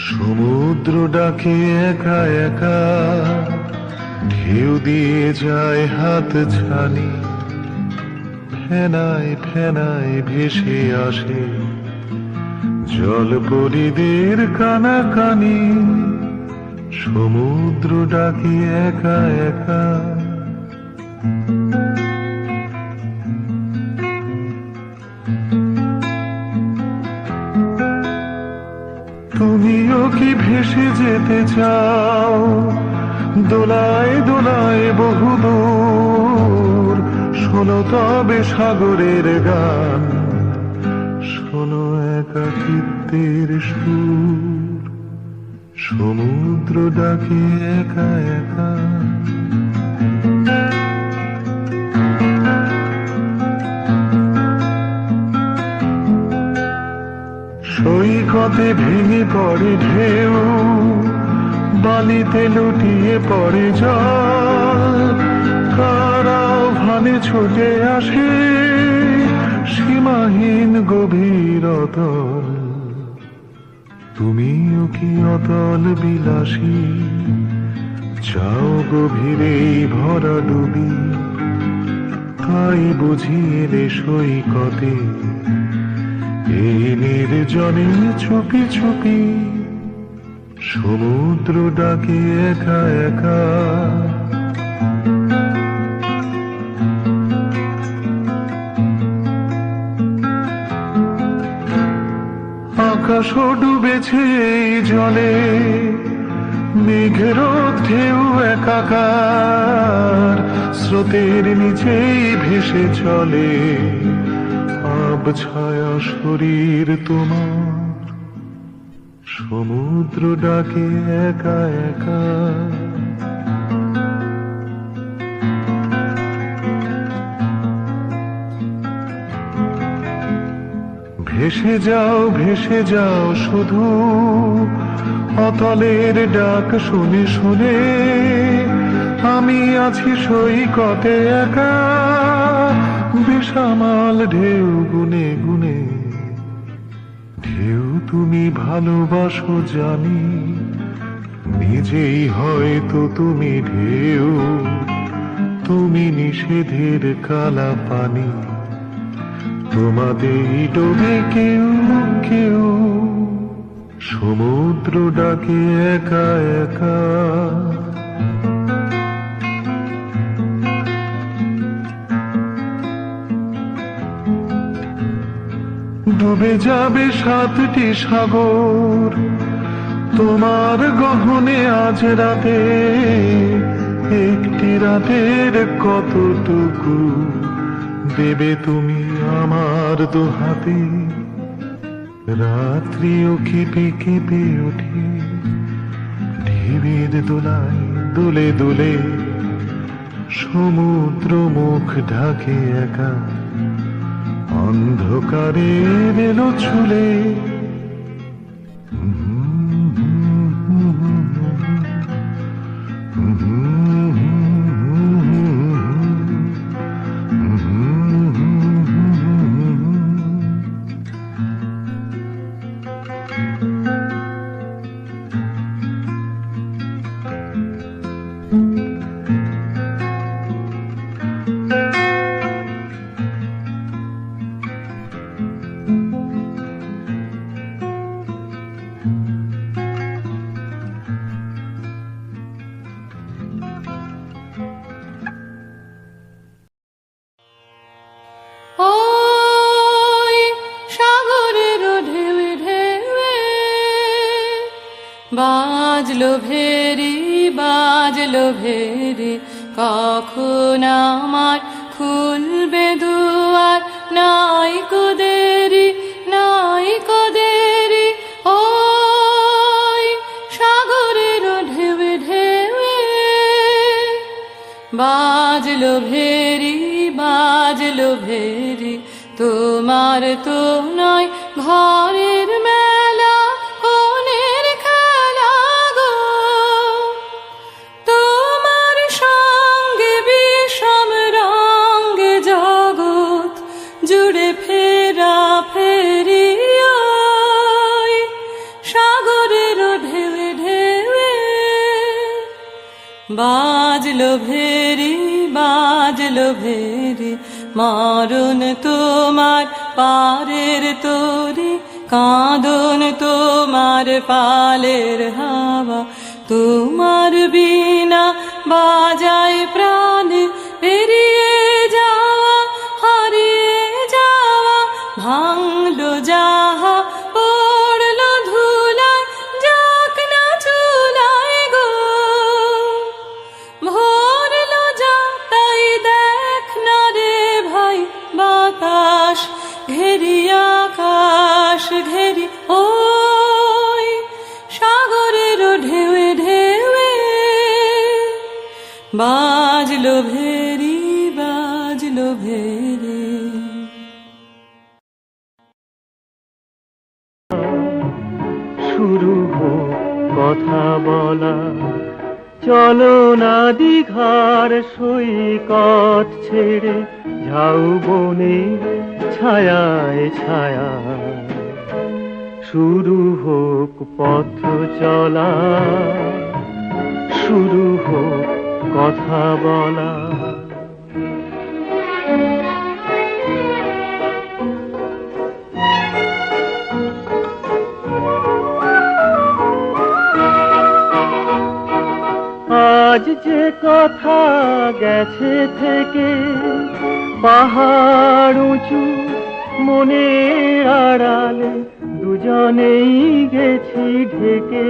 সমুদ্র ডাকে একা একা, ঢেউ দিয়ে যায় হাত ছানি, ফেনায় ফেনায় ভেসে আসে জলপরীদের কানাকানি। সমুদ্র ডাকে একা একা। তুমিও কি ভেসে যেতে চাও দোলায় দোলায় বহুদূর? শোনো তবে সাগরের গান, শোনো একাকিত্বের সুর। সমুদ্র ডাকে একা একা। সৈকতে ভেঙে পড়ে ঢেউ, বালিতে লুটিয়ে পড়ে জল। কারাও ভানে ছুটে আসে সীমাহীন গভীর অতল। তুমিও কি অতল বিলাসী, চাও গভীরে ভরা ডুবি? তাই বুঝিয়ে রে সৈকতে এই নির্জনে চুপি চুপি। সমুদ্র ডাকে একা একা। আকাশও ডুবেছে এই জলে, মেঘের ঢেউ একাকার। স্রোতের নিচেই ভেসে চলে ছায়া শরীর তোমার। সমুদ্র ডাকে একা একা। ভেসে যাও শুধু অতলের ডাক শুনে শুনে। আমি আছি সৈকতে একা, বেসামাল ঢেউ গুনে গুনে। ঢেউ তুমি ভালোবাসো জানি, নিজেই হয়তো তুমি ঢেউ। তুমি নিষেধের কালা পানি, তোমাদেরই ডোবে কেউ কেউ। সমুদ্র ডাকে একা একা। ডুবে যাবে 7টি সাগর তোমার গহনে আজ রাতে। একটি রাতের কতটুকু দেবে তুমি আমার দুহাতে? রাত্রিও কেঁপে কেঁপে ওঠে ঢেউয়ের দোলায় দুলে দুলে। সমুদ্র মুখ ঢাকে একা, অন্ধকারের এলো ছুলে। বাজলো ভেরি, কখন আমার খুলবে দুয়ার? নাই কোদেরি, নাই কোদেরি। ওই সাগরের ঢেউে ঢেউে বাজলো ভেরি। তোমার তো নয় ঘরের মেলা, কোনের খেলা গো। তোমার সঙ্গে বিষম রঙ্গে জগৎ জুড়ে ফেরা ফেরি। সাগরের বাজলো ভেরি মারুন তোমার পারের তরি, কাঁদন তোমার পালের হাওয়া, তোমার বিনা বাজায় প্রাণে পেরিয়ে যাওয়া, হারিয়ে যাওয়া, ভাঙলো যাহা পড়লো ধুলায়, যাক না চুলায় গো, ভরলো যা তাই দেখ না রে ভাই, বাতাস ঘেরি আকাশ ঘেরি ওই সাগরের ঢেউে ঢেউে, বাজলো ভেরি শুরু হোক কথা বলা, চলো না দীঘার সৈকত ছেড়ে, ঝাউ বনে ছায়ায় ছায়ায়, শুরু হোক পথ চলা, শুরু হোক কথা বলা। আজ যে কথা গেছে থেকে, পাহাড় উঁচু মনের আড়ালে, দুজনেই গেছি ঢেকে।